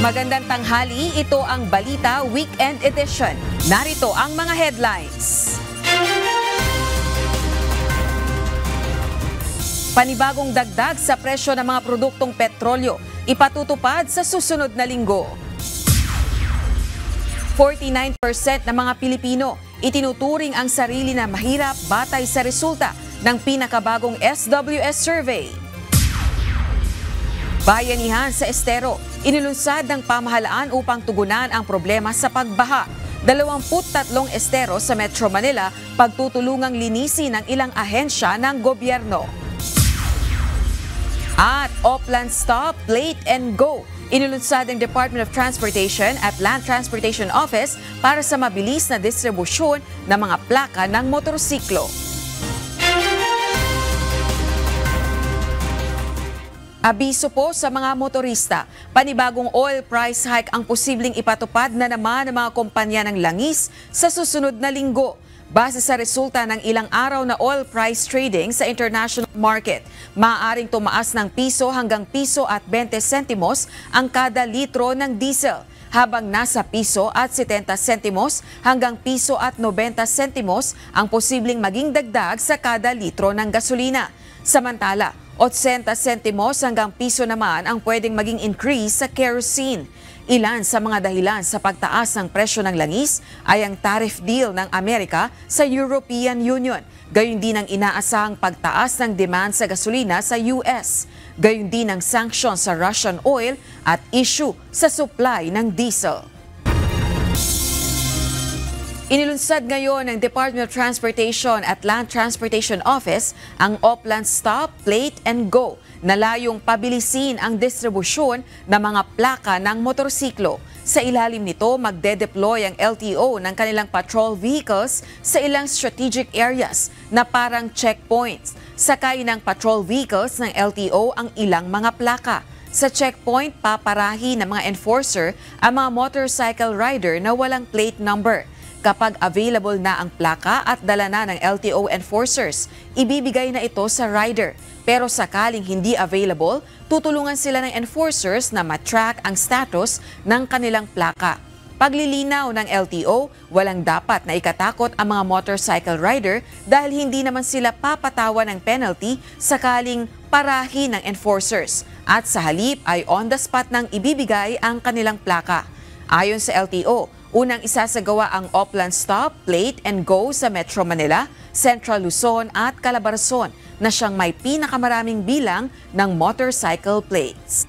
Magandang tanghali, ito ang Balita Weekend Edition. Narito ang mga headlines. Panibagong dagdag sa presyo ng mga produktong petrolyo, ipatutupad sa susunod na linggo. 49% ng mga Pilipino itinuturing ang sarili na mahirap batay sa resulta ng pinakabagong SWS survey. Bayanihan sa Estero, inilunsad ng pamahalaan upang tugunan ang problema sa pagbaha. 23 estero sa Metro Manila pagtutulungang linisin ng ilang ahensya ng gobyerno. At Oplan Stop, Plate and Go, inilunsad ng Department of Transportation at Land Transportation Office para sa mabilis na distribusyon ng mga plaka ng motorsiklo. Abiso po sa mga motorista, panibagong oil price hike ang posibleng ipatupad na naman ng mga kumpanya ng langis sa susunod na linggo. Base sa resulta ng ilang araw na oil price trading sa international market, maaaring tumaas ng piso hanggang piso at 20 sentimos ang kada litro ng diesel, habang nasa piso at 70 sentimos hanggang piso at 90 sentimos ang posibleng maging dagdag sa kada litro ng gasolina. Samantala, 80 sentimos hanggang piso naman ang pwedeng maging increase sa kerosene. Ilan sa mga dahilan sa pagtaas ng presyo ng langis ay ang tariff deal ng Amerika sa European Union. Gayon din ang inaasahang pagtaas ng demand sa gasolina sa US. Gayon din ang sanction sa Russian oil at issue sa supply ng diesel. Inilunsad ngayon ng Department of Transportation at Land Transportation Office ang Oplan Stop, Plate and Go na layong pabilisin ang distribusyon ng mga plaka ng motorsiklo. Sa ilalim nito, magde-deploy ang LTO ng kanilang patrol vehicles sa ilang strategic areas na parang checkpoints. Sakay ng patrol vehicles ng LTO ang ilang mga plaka. Sa checkpoint, paparahi ng mga enforcer ang mga motorcycle rider na walang plate number. Kapag available na ang plaka at dala na ng LTO enforcers, ibibigay na ito sa rider. Pero sakaling hindi available, tutulungan sila ng enforcers na matrack ang status ng kanilang plaka. Paglilinaw ng LTO, walang dapat na ikatakot ang mga motorcycle rider dahil hindi naman sila papatawan ng penalty sakaling parahi ng enforcers. At sa halip ay on the spot nang ibibigay ang kanilang plaka. Ayon sa LTO, unang isasagawa ang Oplan Stop, Plate and Go sa Metro Manila, Central Luzon at Calabarzon na siyang may pinakamaraming bilang ng motorcycle plates.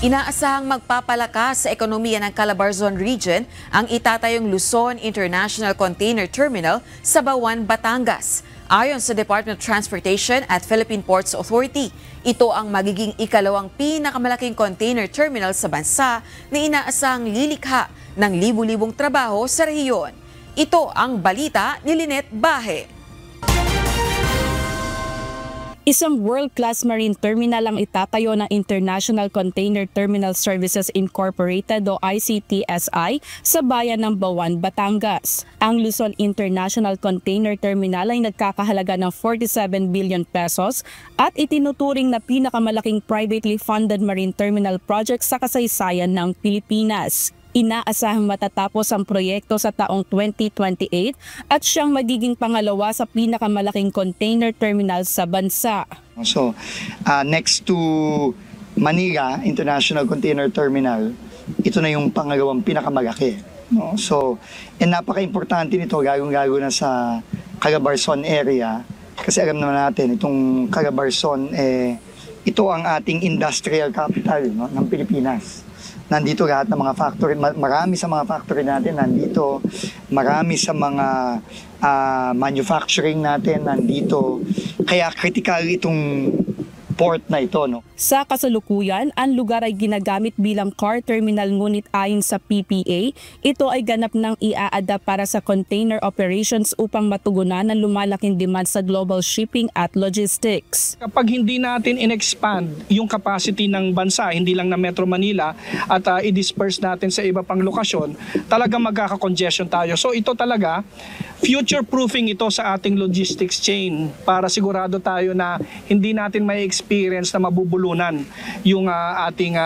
Inaasahang magpapalakas sa ekonomiya ng Calabarzon Region ang itatayong Luzon International Container Terminal sa Bawan, Batangas. Ayon sa Department of Transportation at Philippine Ports Authority, ito ang magiging ikalawang pinakamalaking container terminal sa bansa na inaasahang lilikha ng libu-libong trabaho sa rehiyon. Ito ang balita ni Lynette Bahe. Isang world-class marine terminal ang itatayo ng International Container Terminal Services Incorporated o ICTSI sa bayan ng Bawan, Batangas. Ang Luzon International Container Terminal ay nagkakahalaga ng 47 billion pesos at itinuturing na pinakamalaking privately funded marine terminal project sa kasaysayan ng Pilipinas. Inaasahang matatapos ang proyekto sa taong 2028 at siyang magiging pangalawa sa pinakamalaking container terminal sa bansa. So, next to Manila International Container Terminal, ito na yung pangalawang pinakamalaki. No? So, napaka-importante nito, gagong-gago na sa Calabarzon area. Kasi alam naman natin, itong Calabarzon, ito ang ating industrial capital, no, ng Pilipinas. Nandito lahat ng mga factory, marami sa mga factory natin nandito, marami sa mga manufacturing natin nandito. Kaya critical itong port na ito, no? Sa kasalukuyan, ang lugar ay ginagamit bilang car terminal, ngunit ayon sa PPA, ito ay ganap ng i-a-adapt para sa container operations upang matugunan ang lumalaking demand sa global shipping at logistics. Kapag hindi natin in-expand yung capacity ng bansa, hindi lang na Metro Manila, at i-disperse natin sa iba pang lokasyon, talagang magkaka-congestion tayo. So ito talaga, future-proofing ito sa ating logistics chain para sigurado tayo na hindi natin may expand experience na mabubulunan yung ating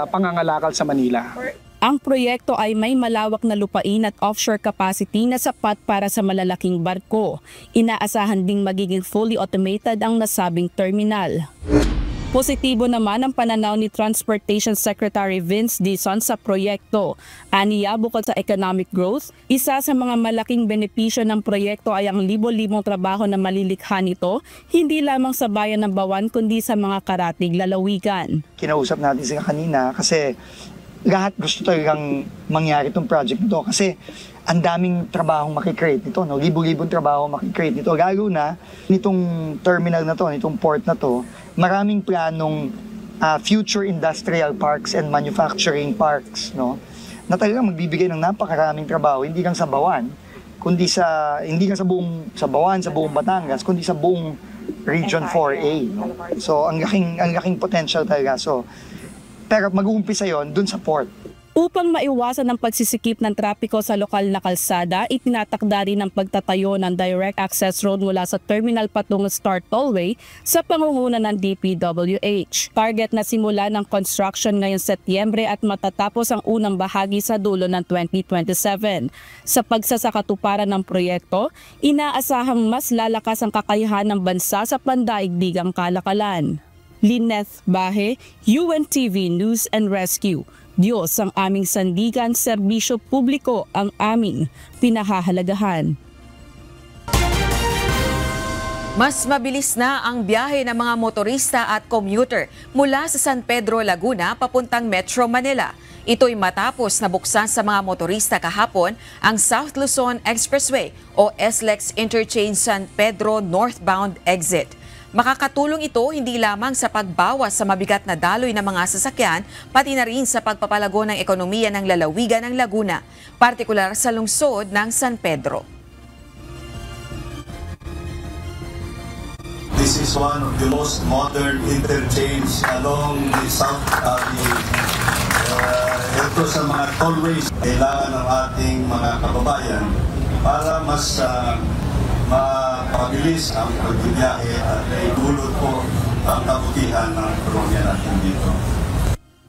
pangangalakal sa Manila. Ang proyekto ay may malawak na lupain at offshore capacity na sapat para sa malalaking barko. Inaasahan ding magiging fully automated ang nasabing terminal. Positibo naman ang pananaw ni Transportation Secretary Vince Dizon sa proyekto. Aniya, bukod sa economic growth, isa sa mga malaking benepisyo ng proyekto ay ang libo-libong trabaho na malilikha nito, hindi lamang sa bayan ng Bawan kundi sa mga karatig lalawigan. Kinausap natin sila kanina kasi lahat gusto talagang mangyari itong project nito kasi ang daming trabahong makikreate nito, no? Libo-libong trabaho makikreate nito. Lalo na nitong terminal na to, nitong port na to, maraming planong future industrial parks and manufacturing parks, no? Na talagang magbibigay ng napakaraming trabaho, hindi lang sa Bawan, kundi hindi lang sa Bawan, sa buong Batangas, kundi sa buong Region 4A, no? So ang laking potential talaga. So pero mag-uumpisa 'yon dun sa port. Upang maiwasan ang pagsisikip ng trapiko sa lokal na kalsada, itinatakda rin ang pagtatayo ng direct access road mula sa terminal patungong Star Tollway sa pangunguna ng DPWH. Target na simula ng construction ngayong Setyembre at matatapos ang unang bahagi sa dulo ng 2027. Sa pagsasakatuparan ng proyekto, inaasahang mas lalakas ang kakayahan ng bansa sa pandaigdigang kalakalan. Lineth Bahe, UNTV News and Rescue. Diyos ang aming sandigan, serbisyo publiko ang aming pinahahalagahan. Mas mabilis na ang biyahe ng mga motorista at commuter mula sa San Pedro, Laguna papuntang Metro Manila. Ito'y matapos na buksan sa mga motorista kahapon ang South Luzon Expressway o SLEX Interchange San Pedro northbound exit. Makakatulong ito hindi lamang sa pagbawas sa mabigat na daloy ng mga sasakyan, pati na rin sa pagpapalago ng ekonomiya ng lalawigan ng Laguna, partikular sa lungsod ng San Pedro. This is one of the most modern interchange along the south ito sa mga tollways. Kailangan ng ating mga kababayan para mas mapabilis ang pagbibiyahe at idulot po ang kabutihan ng ekonomiya natin dito.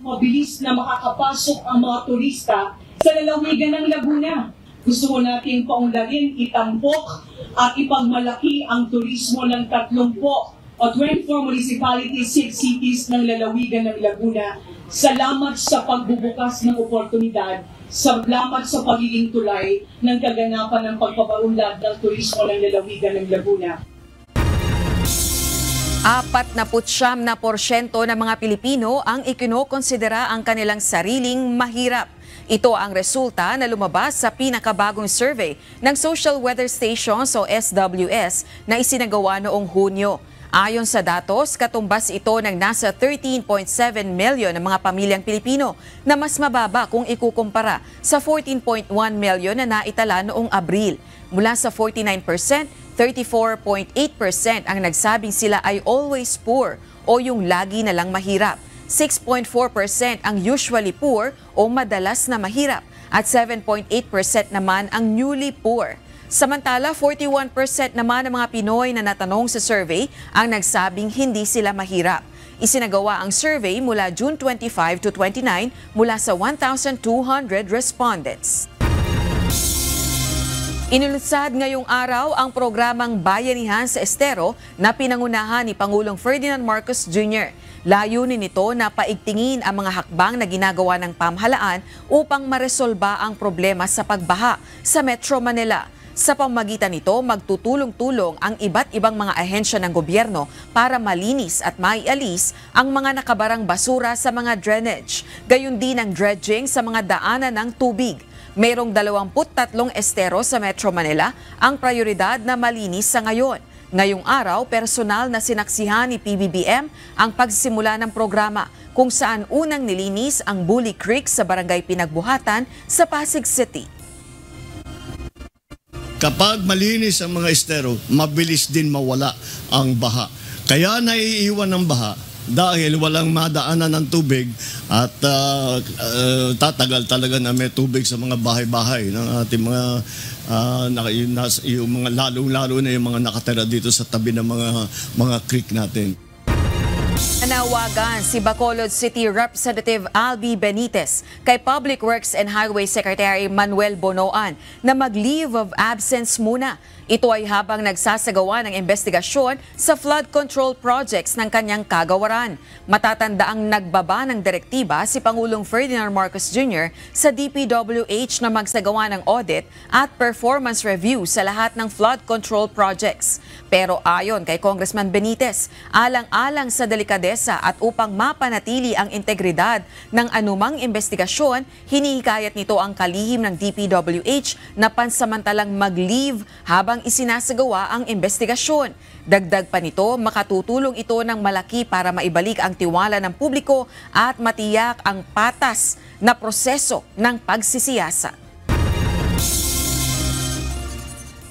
Mabilis na makakapasok ang mga turista sa lalawigan ng Laguna. Gusto mo nating paunlarin, itampok at ipagmalaki ang turismo ng 30 o 24 municipalities, 6 cities ng lalawigan ng Laguna. Salamat sa pagbubukas ng oportunidad. Salamat sa pagiging tulay ng kaganapan ng pagpapaunlad ng turismo ng lalawigan ng Laguna. 49% ng mga Pilipino ang ikinokonsidera ang kanilang sariling mahirap. Ito ang resulta na lumabas sa pinakabagong survey ng Social Weather Stations o SWS na isinagawa noong Hunyo. Ayon sa datos, katumbas ito ng nasa 13.7 million ng mga pamilyang Pilipino na mas mababa kung ikukumpara sa 14.1 million na naitala noong Abril. Mula sa 49%, 34.8% ang nagsabing sila ay always poor o yung lagi na lang mahirap. 6.4% ang usually poor o madalas na mahirap at 7.8% naman ang newly poor. Samantala, 41% naman ng mga Pinoy na natanong sa survey ang nagsabing hindi sila mahirap. Isinagawa ang survey mula June 25 to 29 mula sa 1,200 respondents. Inulunsad ngayong araw ang programang Bayanihan sa Estero na pinangunahan ni Pangulong Ferdinand Marcos Jr. Layunin nito na paigtingin ang mga hakbang na ginagawa ng pamahalaan upang maresolba ang problema sa pagbaha sa Metro Manila. Sa pamamagitan nito, magtutulong-tulong ang iba't ibang mga ahensya ng gobyerno para malinis at maialis ang mga nakabarang basura sa mga drainage. Gayon din ang dredging sa mga daanan ng tubig. Mayroong 23 estero sa Metro Manila ang prioridad na malinis sa ngayon. Ngayong araw, personal na sinaksihan ni PBBM ang pagsisimula ng programa kung saan unang nilinis ang Bully Creek sa Barangay Pinagbuhatan sa Pasig City. Kapag malinis ang mga estero, mabilis din mawala ang baha. Kaya naiiwan ng baha dahil walang madaanan ng tubig at tatagal talaga na may tubig sa mga bahay-bahay ng ating mga lalong-lalo na yung mga nakatira dito sa tabi ng mga creek natin. Nanawagan si Bacolod City Representative Albi Benitez kay Public Works and Highway Secretary Manuel Bonoan na mag-leave of absence muna. Ito ay habang nagsasagawa ng investigasyon sa flood control projects ng kanyang kagawaran. Matatanda ang nagbaba ng direktiba si Pangulong Ferdinand Marcos Jr. sa DPWH na magsagawa ng audit at performance review sa lahat ng flood control projects. Pero ayon kay Congressman Benitez, alang-alang sa delikadesa at upang mapanatili ang integridad ng anumang investigasyon, hinihikayat nito ang kalihim ng DPWH na pansamantalang mag-leave habang isinasagawa ang investigasyon. Dagdag pa nito, makatutulong ito ng malaki para maibalik ang tiwala ng publiko at matiyak ang patas na proseso ng pagsisiyasat.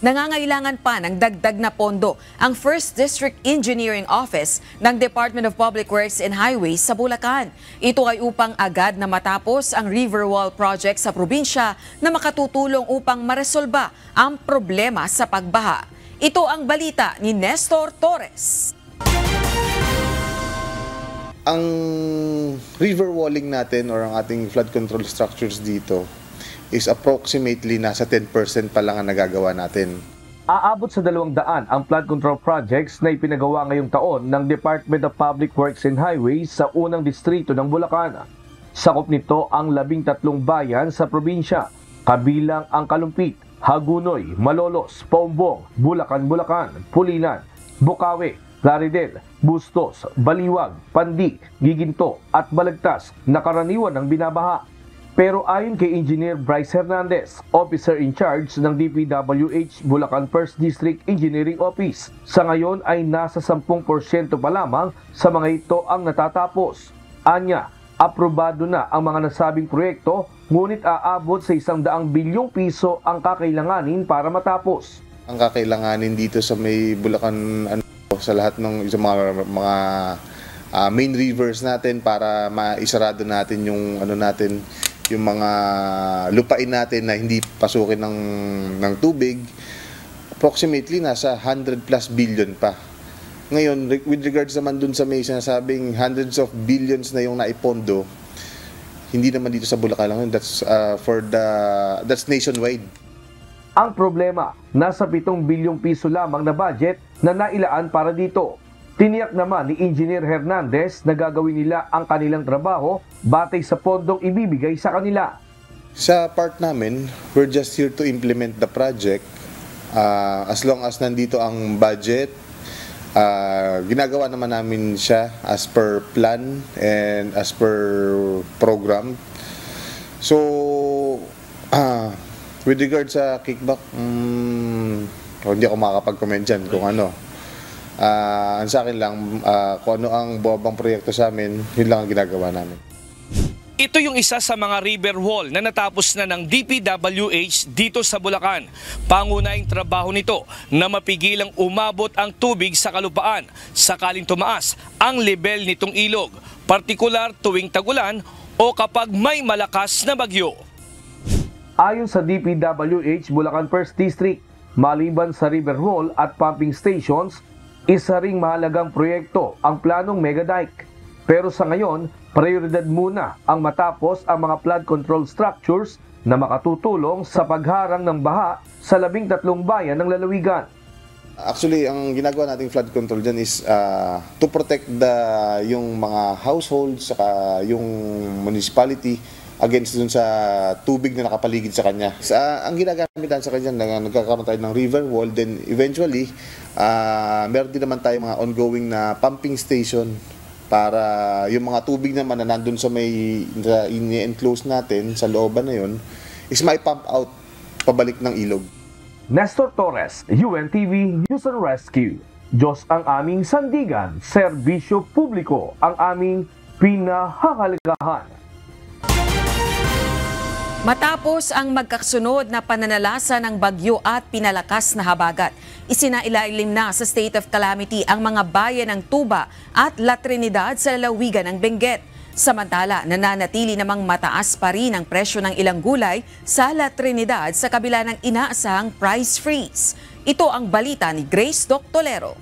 Nangangailangan pa ng dagdag na pondo ang 1st District Engineering Office ng Department of Public Works and Highways sa Bulacan. Ito ay upang agad na matapos ang river wall project sa probinsya na makatutulong upang maresolba ang problema sa pagbaha. Ito ang balita ni Nestor Torres. Ang river walling natin or ang ating flood control structures dito is approximately nasa 10% pa lang ang nagagawa natin. Aabot sa 200 ang flood control projects na ipinagawa ngayong taon ng Department of Public Works and Highways sa unang distrito ng Bulacan. Sakop nito ang 13 bayan sa probinsya, kabilang ang Kalumpit, Hagunoy, Malolos, Paumbong, Bulacan, Pulinan, Bukawi, Plaridel, Bustos, Baliwag, Pandi, Giginto at Balagtas na karaniwan ng binabaha. Pero ayon kay Engineer Bryce Hernandez, Officer in Charge ng DPWH Bulacan 1st District Engineering Office, sa ngayon ay nasa 10% pa lamang sa mga ito ang natatapos. Anya, aprobado na ang mga nasabing proyekto, ngunit aabot sa 100 bilyong piso ang kakailanganin para matapos. Ang kakailanganin dito sa may Bulacan, sa lahat ng mga main rivers natin para maisarado natin yung yung mga lupain natin na hindi pasukin ng tubig, approximately nasa 100+ billion pa. Ngayon, with regards naman dun sa may sinasabing hundreds of billions na yung naipondo, hindi naman dito sa Bulacan lang, that's nationwide. Ang problema, nasa 7 bilyong piso lamang na budget na nailaan para dito. Tiniyak naman ni Engineer Hernandez na gagawin nila ang kanilang trabaho batay sa pondong ibibigay sa kanila. Sa part namin, we're just here to implement the project. As long as nandito ang budget, ginagawa naman namin siya as per plan and as per program. So, with regard sa kickback, hindi ako makakapag-comment dyan kung ano. Sa akin lang, kung ano ang buwabang proyekto sa amin, yun lang ang ginagawa namin. Ito yung isa sa mga river wall na natapos na ng DPWH dito sa Bulacan. Pangunahing trabaho nito na mapigilang umabot ang tubig sa kalupaan sakaling tumaas ang level nitong ilog, partikular tuwing tagulan o kapag may malakas na bagyo. Ayon sa DPWH Bulacan 1st District, maliban sa river wall at pumping stations, isa ring mahalagang proyekto ang planong Mega Dike. Pero sa ngayon, prioridad muna ang matapos ang mga flood control structures na makatutulong sa pagharang ng baha sa 13 bayan ng lalawigan. Actually, ang ginagawa nating flood control dyan is to protect yung mga households, saka yung municipality against dun sa tubig na nakapaligid sa kanya. Ang ginagamitan sa kanya, nagkakaroon tayo ng river wall, then eventually, meron din naman tayo mga ongoing na pumping station para yung mga tubig naman na nandun sa may ini-enclose natin, sa looban na yun, is may pump out pabalik ng ilog. Nestor Torres, UNTV News and Rescue. Diyos ang aming sandigan, serbisyo publiko ang aming pinahahalagahan. Matapos ang magkasunod na pananalasa ng bagyo at pinalakas na habagat, isinailalim na sa state of calamity ang mga bayan ng Tuba at La Trinidad sa lalawigan ng Benguet. Samantala, nananatili namang mataas pa rin ang presyo ng ilang gulay sa La Trinidad sa kabila ng inaasahang price freeze. Ito ang balita ni Grace Doctolero.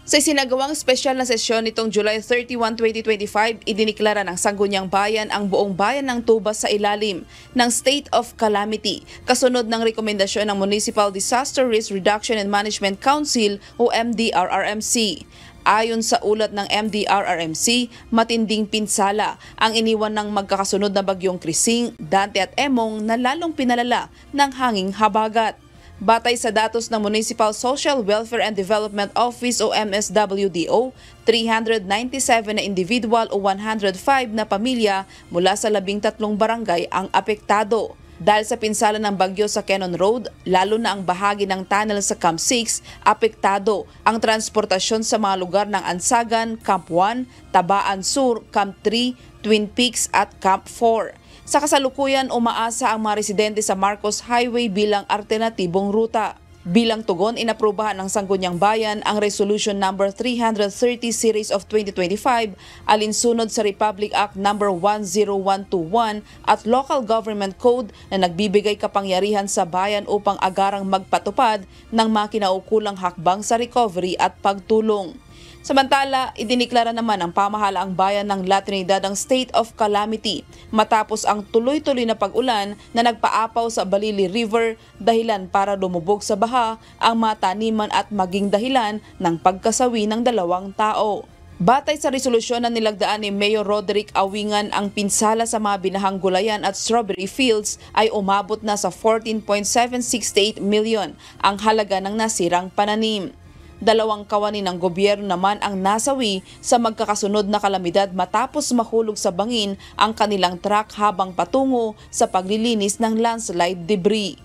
Sa isinagawang espesyal na sesyon nitong July 31, 2025, idiniklara ng Sangguniang Bayan ang buong bayan ng Tuba sa ilalim ng State of Calamity, kasunod ng rekomendasyon ng Municipal Disaster Risk Reduction and Management Council o MDRRMC. Ayon sa ulat ng MDRRMC, matinding pinsala ang iniwan ng magkakasunod na bagyong Krising, Dante at Emong na lalong pinalala ng hanging habagat. Batay sa datos ng Municipal Social Welfare and Development Office o MSWDO, 397 na individual o 105 na pamilya mula sa 13 barangay ang apektado. Dahil sa pinsala ng bagyo sa Cannon Road, lalo na ang bahagi ng tunnel sa Camp 6, apektado ang transportasyon sa mga lugar ng Ansagan, Camp 1, Tabaan Sur, Camp 3, Twin Peaks at Camp 4. Sa kasalukuyan, umaasa ang mga residente sa Marcos Highway bilang alternatibong ruta. Bilang tugon, inaprubahan ng Sangguniang Bayan ang Resolution No. 330 Series of 2025 alinsunod sa Republic Act No. 10121 at Local Government Code na nagbibigay kapangyarihan sa bayan upang agarang magpatupad ng mga kinaukulang hakbang sa recovery at pagtulong. Samantala, idiniklara naman ng pamahalaang bayan ng La Trinidad ang state of calamity matapos ang tuloy-tuloy na pag-ulan na nagpaapaw sa Balili River dahilan para lumubog sa baha ang mga taniman at maging dahilan ng pagkasawi ng 2 tao. Batay sa resolusyon na nilagdaan ni Mayor Roderick Awingan, ang pinsala sa mga binahang gulayan at strawberry fields ay umabot na sa 14.768 million ang halaga ng nasirang pananim. 2 kawani ng gobyerno naman ang nasawi sa magkakasunod na kalamidad matapos mahulog sa bangin ang kanilang truck habang patungo sa paglilinis ng landslide debris.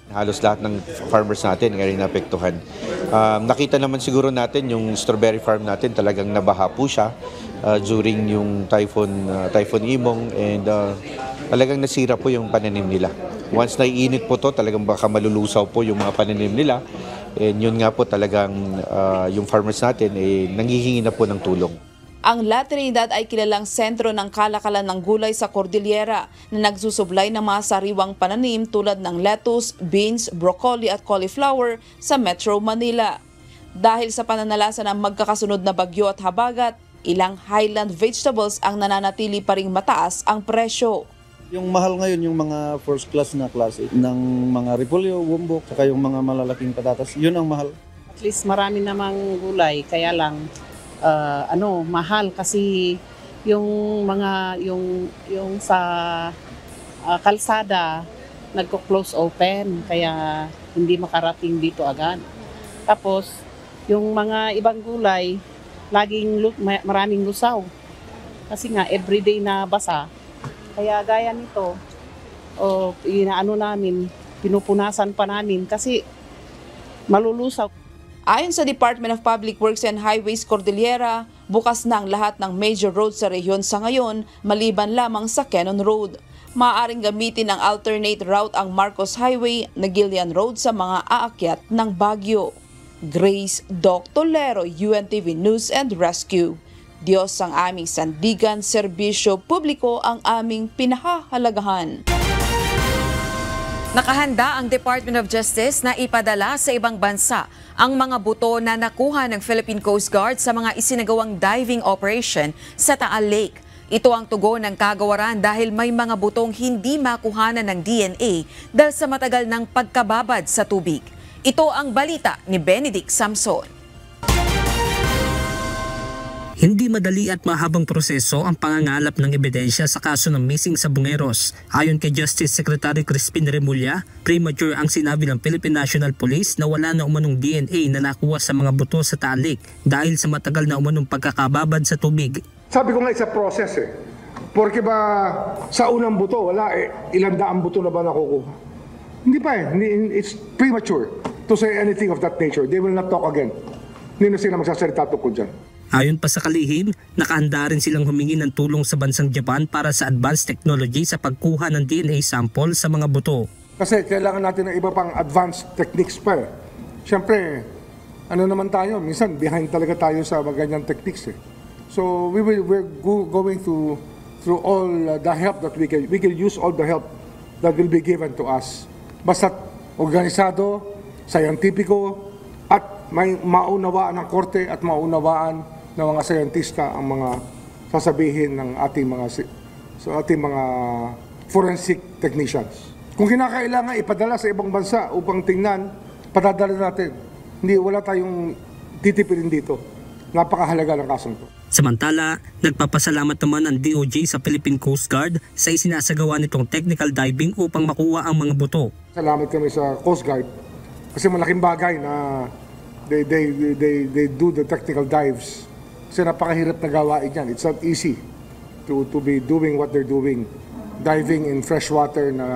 Halos lahat ng farmers natin ay naapektuhan. Nakita naman siguro natin yung strawberry farm natin, talagang nabaha po siya during yung Typhoon Imong, and talagang nasira po yung pananim nila. Once naiinit po to, talagang baka malulusaw po yung mga pananim nila. And yun nga po talagang yung farmers natin nanghihingi na po ng tulong. Ang La Trinidad ay kilalang sentro ng kalakalan ng gulay sa Cordillera na nagsusublay ng mga sariwang pananim tulad ng lettuce, beans, broccoli at cauliflower sa Metro Manila. Dahil sa pananalasa ng magkakasunod na bagyo at habagat, ilang highland vegetables ang nananatili pa ring mataas ang presyo. Yung mahal ngayon yung mga first class na klase ng mga repolyo, bumbok, saka yung mga malalaking patatas, yun ang mahal. At least marami namang gulay, kaya lang mahal kasi yung mga yung sa kalsada nagko-close open kaya hindi makarating dito agad. Tapos yung mga ibang gulay laging maraming lusaw. Kasi nga everyday na basa. Kaya gaya nito, pinupunasan pa namin kasi malulusaw. Ayon sa Department of Public Works and Highways Cordillera, bukas na ang lahat ng major roads sa rehiyon sa ngayon, maliban lamang sa Cannon Road. Maaaring gamitin ang alternate route ang Marcos Highway na Gillian Road sa mga aakyat ng Baguio. Grace Doctolero, UNTV News and Rescue. Diyos ang aming sandigan, serbisyo publiko ang aming pinahahalagahan. Nakahanda ang Department of Justice na ipadala sa ibang bansa ang mga buto na nakuha ng Philippine Coast Guard sa mga isinagawang diving operation sa Taal Lake. Ito ang tugon ng kagawaran dahil may mga butong hindi makuhanan ng DNA dahil sa matagal ng pagkababad sa tubig. Ito ang balita ni Benedict Samson. Hindi madali at mahabang proseso ang pangangalap ng ebidensya sa kaso ng missing sa Bungeros. Ayon kay Justice Secretary Crispin Remulla, premature ang sinabi ng Philippine National Police na wala na umanong DNA na nakuha sa mga buto sa Taal Lake dahil sa matagal na umanong pagkakababad sa tubig. Sabi ko nga isa process Porque ba sa unang buto, wala ilang daang buto na ba nakukuha? Hindi pa it's premature to say anything of that nature. They will not talk again. Hindi na sila magsasalita tungkol dyan. Ayon pa sa kalihim, nakahanda rin silang humingi ng tulong sa bansang Japan para sa advanced technology sa pagkuha ng DNA sample sa mga buto. Kasi kailangan natin ng iba pang advanced techniques pa. Siyempre, naman tayo, minsan behind talaga tayo sa ganyang techniques. So we're going through all the help that we can use all the help that will be given to us. Basta organisado, scientifico, at may maunawaan ng korte at maunawaan ng mga scientista ang mga sasabihin ng ating mga forensic technicians. Kung kinakailangan ipadala sa ibang bansa upang tingnan, padadala natin. Wala tayong titipilin dito. Napakahalaga ng kasong to. Samantala, nagpapasalamat naman ang DOJ sa Philippine Coast Guard sa isinasagawa nitong technical diving upang makuha ang mga buto. Salamat kami sa Coast Guard kasi malaking bagay na they do the technical dives. Kasi napakahirap na gawain yan. It's not easy to be doing what they're doing. Diving in fresh water na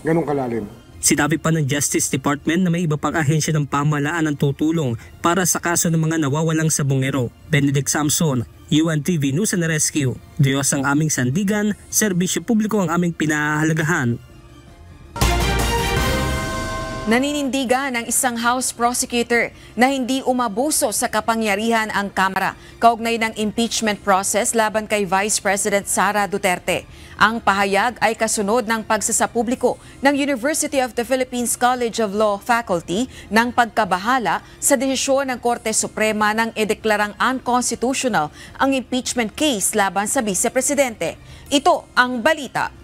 ganun kalalim. Sinabi pa ng Justice Department na may iba pang ahensya ng pamahalaan ang tutulong para sa kaso ng mga nawawalang sabongero. Benedict Samson, UNTV News and Rescue. Diyos ang aming sandigan, serbisyo publiko ang aming pinahahalagahan. Naninindigan ng isang House prosecutor na hindi umabuso sa kapangyarihan ang Kamara kaugnay ng impeachment process laban kay Vice President Sara Duterte. Ang pahayag ay kasunod ng pagsasapubliko ng University of the Philippines College of Law Faculty ng pagkabahala sa desisyon ng Korte Suprema nang ideklarang unconstitutional ang impeachment case laban sa Vice Presidente. Ito ang balita.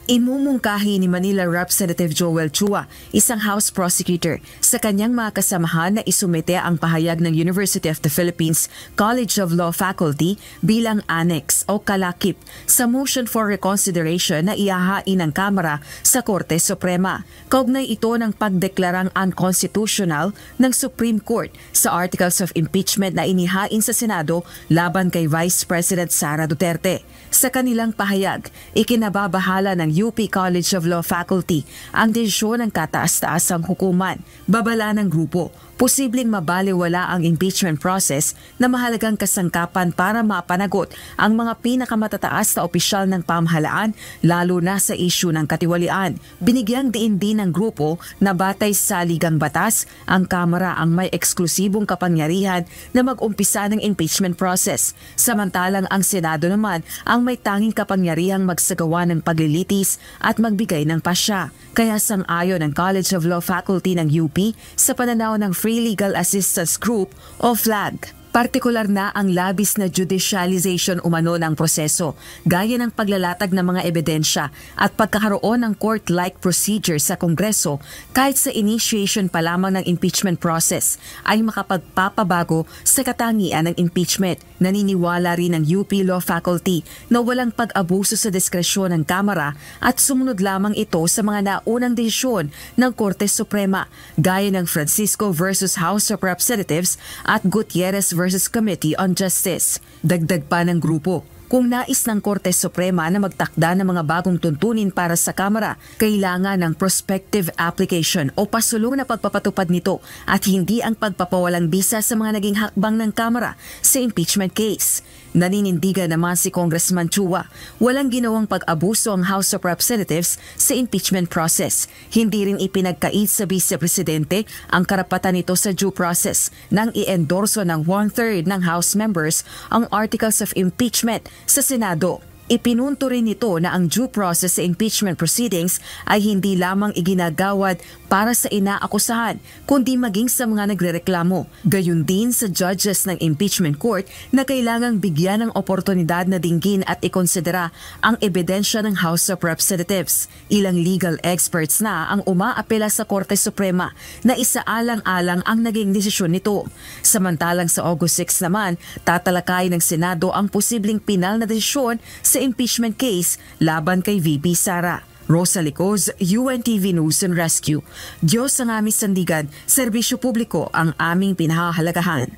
Imumungkahi ni Manila Representative Joel Chua, isang House prosecutor, sa kanyang mga kasamahan na isumite ang pahayag ng University of the Philippines College of Law Faculty bilang annex o kalakip sa motion for reconsideration na ihahain ng Kamara sa Korte Suprema. Kaugnay ito ng pagdeklarang unconstitutional ng Supreme Court sa articles of impeachment na inihain sa Senado laban kay Vice President Sara Duterte. Sa kanilang pahayag, ikinababahala ng UP College of Law Faculty ang desisyon ng kataas-taasang hukuman. Babala ng grupo, posibleng mabaliwala ang impeachment process na mahalagang kasangkapan para mapanagot ang mga pinakamatataas na opisyal ng pamahalaan, lalo na sa isyu ng katiwalian. Binigyang diin din ng grupo na batay sa ligang batas, ang Kamara ang may eksklusibong kapangyarihan na mag-umpisa ng impeachment process. Samantalang ang Senado naman ang may tanging kapangyarihang magsagawa ng paglilitis at magbigay ng pasya. Kaya sang-ayon ang College of Law Faculty ng UP sa pananaw ng Free Legal Assistance Group o FLAG. Partikular na ang labis na judicialization umano ng proseso, gaya ng paglalatag ng mga ebidensya at pagkakaroon ng court-like procedure sa Kongreso kahit sa initiation pa lamang ng impeachment process ay makapagpapabago sa katangian ng impeachment. Naniniwala rin ng UP Law Faculty na walang pag-abuso sa diskresyon ng Kamara at sumunod lamang ito sa mga naunang desisyon ng Korte Suprema, gaya ng Francisco versus House of Representatives at Gutierrez versus Committee on Justice. Dagdag pa ng grupo, kung nais ng Korte Suprema na magtakda ng mga bagong tuntunin para sa Kamara, kailangan ng prospective application o pasulong na pagpapatupad nito at hindi ang pagpapawalang bisa sa mga naging hakbang ng Kamara sa impeachment case. Naninindigan naman si Congressman Chua, walang ginawang pag-abuso ang House of Representatives sa impeachment process. Hindi rin ipinagkait sa Vice Presidente ang karapatan nito sa due process nang i-endorso ng 1/3 ng House members ang articles of impeachment sa Senado. Ipinunto rin nito na ang due process sa impeachment proceedings ay hindi lamang iginagawad para sa inaakusahan, kundi maging sa mga nagrereklamo. Gayon din sa judges ng impeachment court na kailangang bigyan ng oportunidad na dinggin at ikonsidera ang ebidensya ng House of Representatives. Ilang legal experts na ang umaapela sa Korte Suprema na isaalang-alang ang naging desisyon nito. Samantalang sa August 6 naman, tatalakay ng Senado ang posibleng pinal na desisyon sa impeachment case laban kay VP Sara. Rosa Licoz, UNTV News and Rescue. Diyos ang aming sandigan, serbisyo publiko ang aming pinahahalagahan.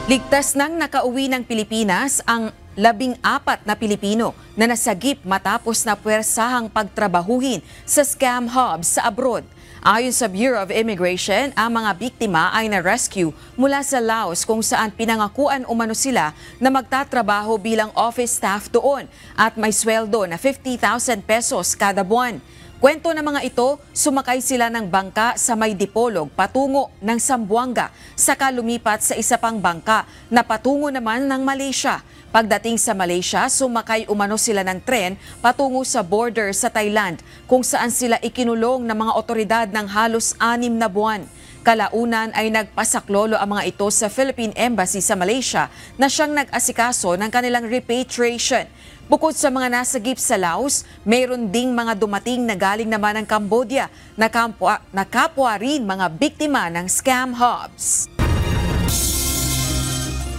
Ligtas nang nakauwi ng Pilipinas ang 14 na Pilipino na nasagip matapos na puwersahang pagtrabahuhin sa scam hubs sa abroad. Ayon sa Bureau of Immigration, ang mga biktima ay na-rescue mula sa Laos kung saan pinangakuan umano sila na magtatrabaho bilang office staff doon at may sweldo na 50,000 pesos kada buwan. Kwento ng mga ito, sumakay sila ng bangka sa May Dipolog patungo ng Zamboanga, saka lumipat sa isa pang bangka na patungo naman ng Malaysia. Pagdating sa Malaysia, sumakay umano sila ng tren patungo sa border sa Thailand kung saan sila ikinulong ng mga otoridad ng halos 6 na buwan. Kalaunan ay nagpasaklolo ang mga ito sa Philippine Embassy sa Malaysia na siyang nag-asikaso ng kanilang repatriation. Bukod sa mga nasagip sa Laos, mayroon ding mga dumating na galing naman ng Cambodia na kapwa rin mga biktima ng scam hubs.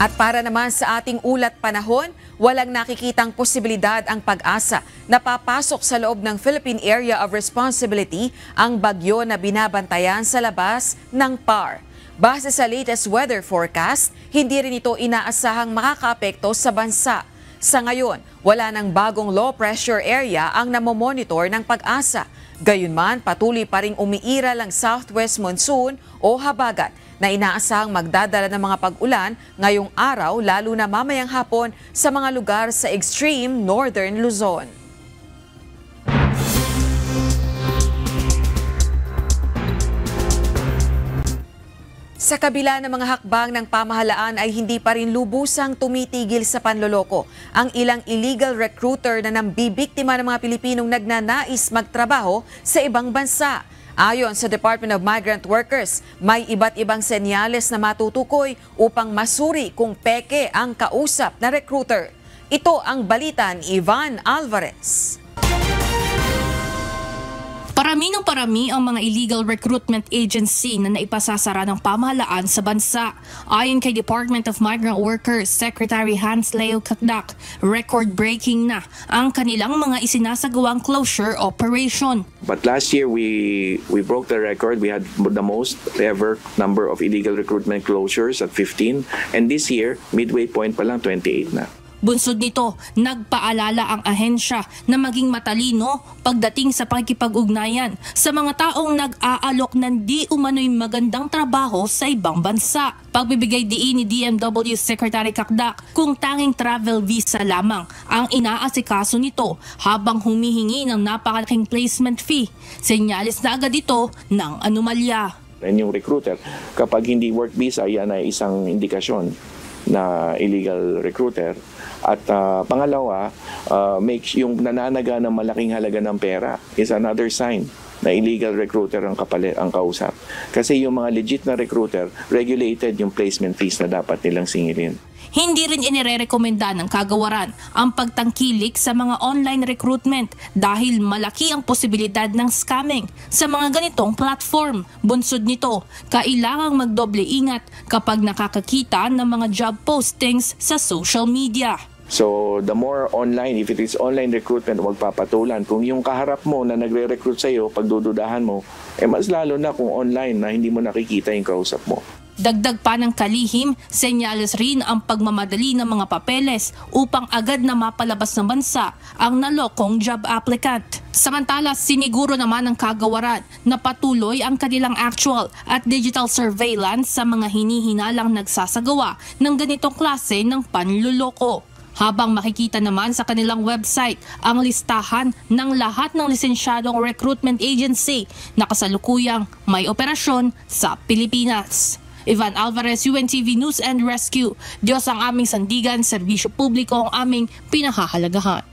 At para naman sa ating ulat panahon, walang nakikitang posibilidad ang Pag-asa na papasok sa loob ng Philippine Area of Responsibility ang bagyo na binabantayan sa labas ng PAR. Base sa latest weather forecast, hindi rin ito inaasahang makakaapekto sa bansa. Sa ngayon, wala nang bagong low pressure area ang namomonitor ng Pag-asa. Gayunman, patuloy pa ring umiiral ang southwest monsoon o habagat na inaasahang magdadala ng mga pag-ulan ngayong araw lalo na mamayang hapon sa mga lugar sa extreme northern Luzon. Sa kabila ng mga hakbang ng pamahalaan ay hindi pa rin lubusang tumitigil sa panloloko ang ilang illegal recruiter na nambibiktima ng mga Pilipinong nagnanais magtrabaho sa ibang bansa. Ayon sa Department of Migrant Workers, may iba't ibang senyales na matutukoy upang masuri kung peke ang kausap na recruiter. Ito ang balita ni Ivan Alvarez. Parami ng parami ang mga illegal recruitment agency na naipasasara ng pamahalaan sa bansa. Ayon kay Department of Migrant Workers Secretary Hans Leo Kakdak, record-breaking na ang kanilang mga isinasagawang closure operation. But last year we broke the record. We had the most ever number of illegal recruitment closures at 15, and this year midway point pa lang 28 na. Bunsod nito, nagpaalala ang ahensya na maging matalino pagdating sa pakikipag-ugnayan sa mga taong nag-aalok ng di umano'y magandang trabaho sa ibang bansa. Pagbibigay diin ni DMW Secretary Kakdak kung tanging travel visa lamang ang inaasikaso nito habang humihingi ng napakalaking placement fee. Senyalis na agad ito ng anomalya. Yung recruiter, kapag hindi work visa, yan ay isang indikasyon na illegal recruiter. At pangalawa, yung nananaga ng malaking halaga ng pera is another sign na illegal recruiter ang kausap. Kasi yung mga legit na recruiter, regulated yung placement fees na dapat nilang singilin. Hindi rin inirerekomenda ng kagawaran ang pagtangkilik sa mga online recruitment dahil malaki ang posibilidad ng scamming sa mga ganitong platform. Bunsod nito, kailangang magdoble ingat kapag nakakakita ng mga job postings sa social media. So the more online, if it is online recruitment, huwag papatulan. Kung yung kaharap mo na nagre-recruit sa'yo, pagdududahan mo, mas lalo na kung online na hindi mo nakikita yung kausap mo. Dagdag pa ng kalihim, senyales rin ang pagmamadali ng mga papeles upang agad na mapalabas ng bansa ang nalokong job applicant. Samantala, siniguro naman ng kagawaran na patuloy ang kanilang actual at digital surveillance sa mga hinihinalang nagsasagawa ng ganitong klase ng panluloko. Habang makikita naman sa kanilang website ang listahan ng lahat ng lisensyadong recruitment agency na kasalukuyang may operasyon sa Pilipinas. Ivan Alvarez, UNTV News and Rescue. Diyos ang aming sandigan, serbisyo publiko ang aming pinahahalagahan.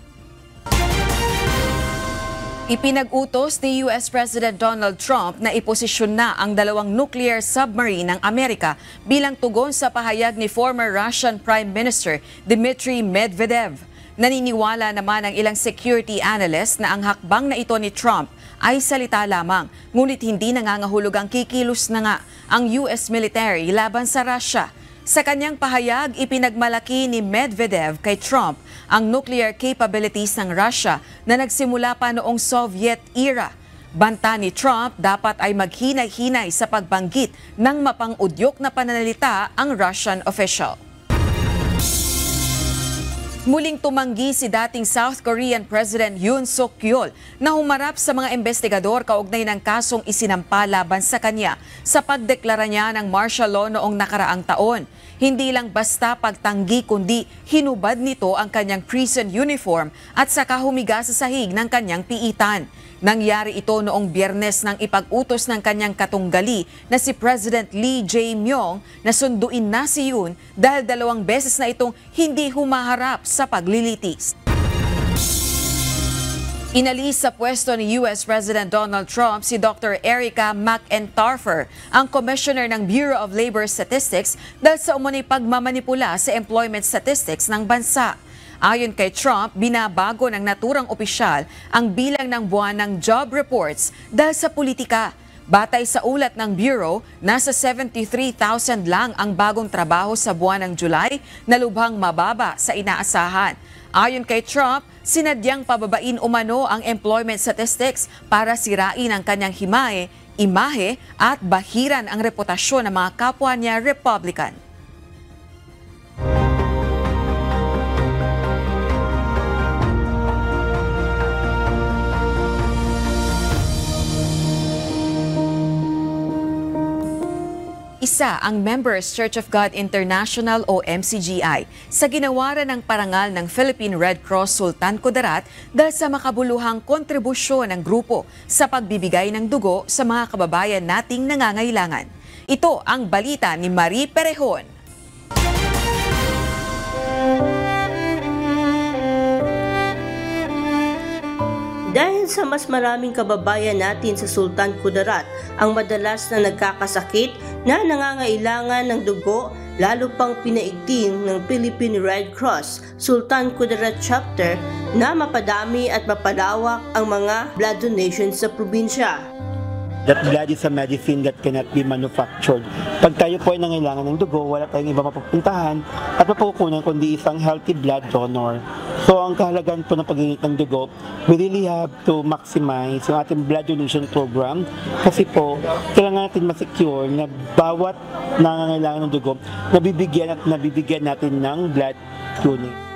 Ipinag-utos ni US President Donald Trump na iposisyon na ang 2 nuclear submarine ng Amerika bilang tugon sa pahayag ni former Russian Prime Minister Dmitry Medvedev. Naniniwala naman ang ilang security analysts na ang hakbang na ito ni Trump ay salita lamang, ngunit hindi nangangahulog ang kikilos na nga ang US military laban sa Russia. Sa kanyang pahayag, ipinagmalaki ni Medvedev kay Trump ang nuclear capabilities ng Russia na nagsimula pa noong Soviet era. Banta ni Trump, dapat ay maghinay-hinay sa pagbanggit ng mapang-udyok na pananalita ang Russian official. Muling tumanggi si dating South Korean President Yoon Suk-yeol na humarap sa mga investigador kaugnay ng kasong isinampa laban sa kanya sa pagdeklara niya ng martial law noong nakaraang taon. Hindi lang basta pagtanggi kundi hinubad nito ang kanyang prison uniform at saka humiga sa sahig ng kanyang piitan. Nangyari ito noong Biyernes nang ipag-utos ng kanyang katunggali na si President Lee Jae-myung na sunduin na si Yoon dahil 2 beses na itong hindi humaharap sa paglilitis. Inalis sa pwesto ni US President Donald Trump si Dr. Erica McEntarfer, ang Commissioner ng Bureau of Labor Statistics dahil sa umunoy pagmamanipula sa employment statistics ng bansa. Ayon kay Trump, binabago ng naturang opisyal ang bilang ng buwan ng job reports dahil sa politika. Batay sa ulat ng Bureau, nasa 73,000 lang ang bagong trabaho sa buwan ng July na lubhang mababa sa inaasahan. Ayon kay Trump, sinadyang pababain umano ang employment statistics para sirain ang kanyang imahe at bahiran ang reputasyon ng mga kapwa niya Republican. Isa ang Members Church of God International o MCGI sa ginawaran ng parangal ng Philippine Red Cross Sultan Kudarat dahil sa makabuluhang kontribusyon ng grupo sa pagbibigay ng dugo sa mga kababayan nating nangangailangan. Ito ang balita ni Marie Perejón. Dahil sa mas maraming kababayan natin sa Sultan Kudarat ang madalas na nagkakasakit na nangangailangan ng dugo, lalo pang pinaigting ng Philippine Red Cross Sultan Kudarat Chapter na mapadami at mapalawak ang mga blood donations sa probinsya. That blood is a medicine that cannot be manufactured. Pag tayo po ay nangailangan ng dugo, wala tayong iba mapupuntahan at mapukunan kundi isang healthy blood donor. So ang kahalagan po ng pag-init ng dugo, we really have to maximize yung ating blood donation program kasi po kailangan natin ma-secure na bawat nangangailangan ng dugo, nabibigyan natin ng blood donation.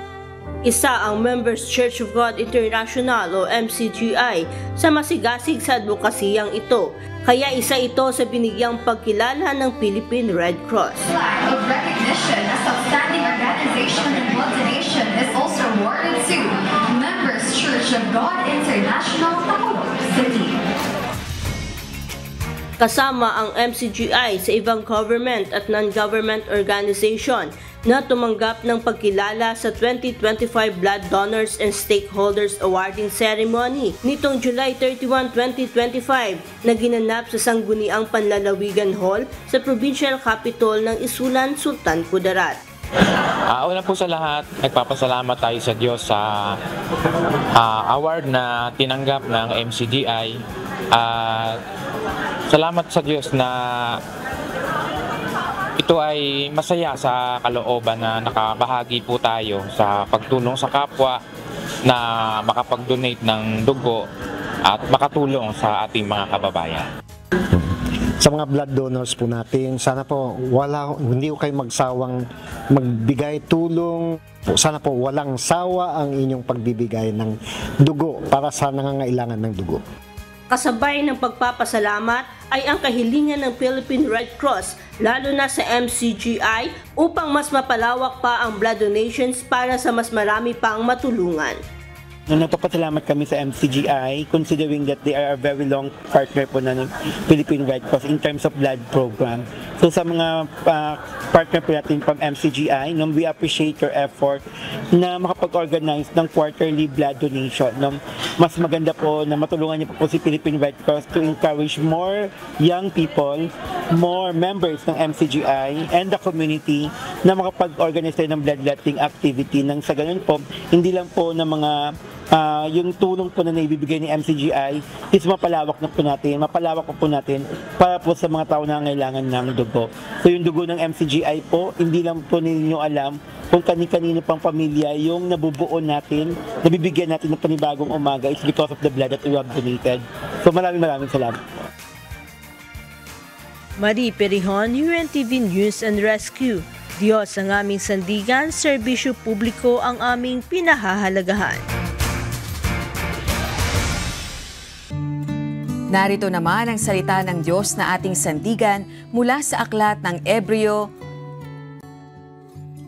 Isa ang Members Church of God International o MCGI sa masigasig sa advokasiyang ito. Kaya isa ito sa binigyang pagkilala ng Philippine Red Cross. Of recognition as outstanding organization in blood donation is also awarded to Members Church of God International, Bacolod City. Kasama ang MCGI sa ibang government at non-government organization na tumanggap ng pagkilala sa 2025 Blood Donors and Stakeholders Awarding Ceremony nitong July 31, 2025 na ginanap sa Sangguniang Panlalawigan Hall sa Provincial Capital ng Isulan, Sultan Kudarat. Una po sa lahat, nagpapasalamat tayo sa Diyos sa award na tinanggap ng MCGI. Salamat sa Diyos na ito ay masaya sa kalooban na nakabahagi po tayo sa pagtulong sa kapwa na makapag-donate ng dugo at makatulong sa ating mga kababayan. Sa mga blood donors po natin, sana po hindi ko kayo magsawang magbigay tulong. Sana po walang sawa ang inyong pagbibigay ng dugo para sa nangangailangan ng dugo. Kasabay ng pagpapasalamat ay ang kahilingan ng Philippine Red Cross lalo na sa MCGI upang mas mapalawak pa ang blood donations para sa mas marami pang matulungan. Nagpapasalamat kami sa MCGI considering that they are a very long partner po ng Philippine Red Cross in terms of blood program. So sa mga partner po natin from MCGI, we appreciate your effort na makapag-organize ng quarterly blood donation. Mas maganda po na matulungan niyo po si Philippine Red Cross to encourage more young people, more members ng MCGI and the community na makapag-organize tayo ng bloodletting activity nang sa ganun po, hindi lang po ng mga yung tulong po na naibibigay ni MCGI is mapalawak po natin para po sa mga tao na ngailangan ng dugo. So yung dugo ng MCGI po, hindi lang po ninyo alam kung kani-kanino pang pamilya yung nabubuo natin, nabibigyan natin ng panibagong umaga is because of the blood that we have donated. So maraming salamat. Marie Perejón, UNTV News and Rescue. Diyos ang aming sandigan, serbisyo publiko ang aming pinahahalagahan. Narito naman ang salita ng Diyos na ating sandigan mula sa aklat ng Hebreo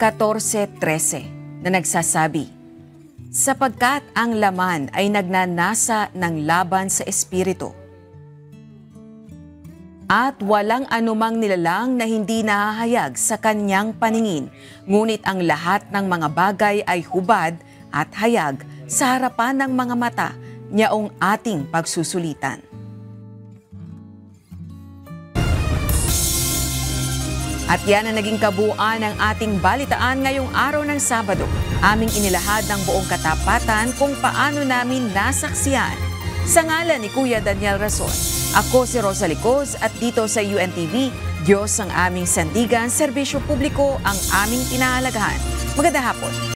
14:13 na nagsasabi, sapagkat ang laman ay nagnanasa ng laban sa espiritu. At walang anumang nilalang na hindi nahahayag sa kanyang paningin, ngunit ang lahat ng mga bagay ay hubad at hayag sa harapan ng mga mata niyaong ating pagsusulitan. At yan ang naging kabuuan ng ating balitaan ngayong araw ng Sabado. Aming inilahad ng buong katapatan kung paano namin nasaksiyan. Sa ngalan ni Kuya Daniel Rason, ako si Rosa Licos at dito sa UNTV, Diyos ang aming sandigan, serbisyo publiko ang aming pinahalagahan. Magandang hapon.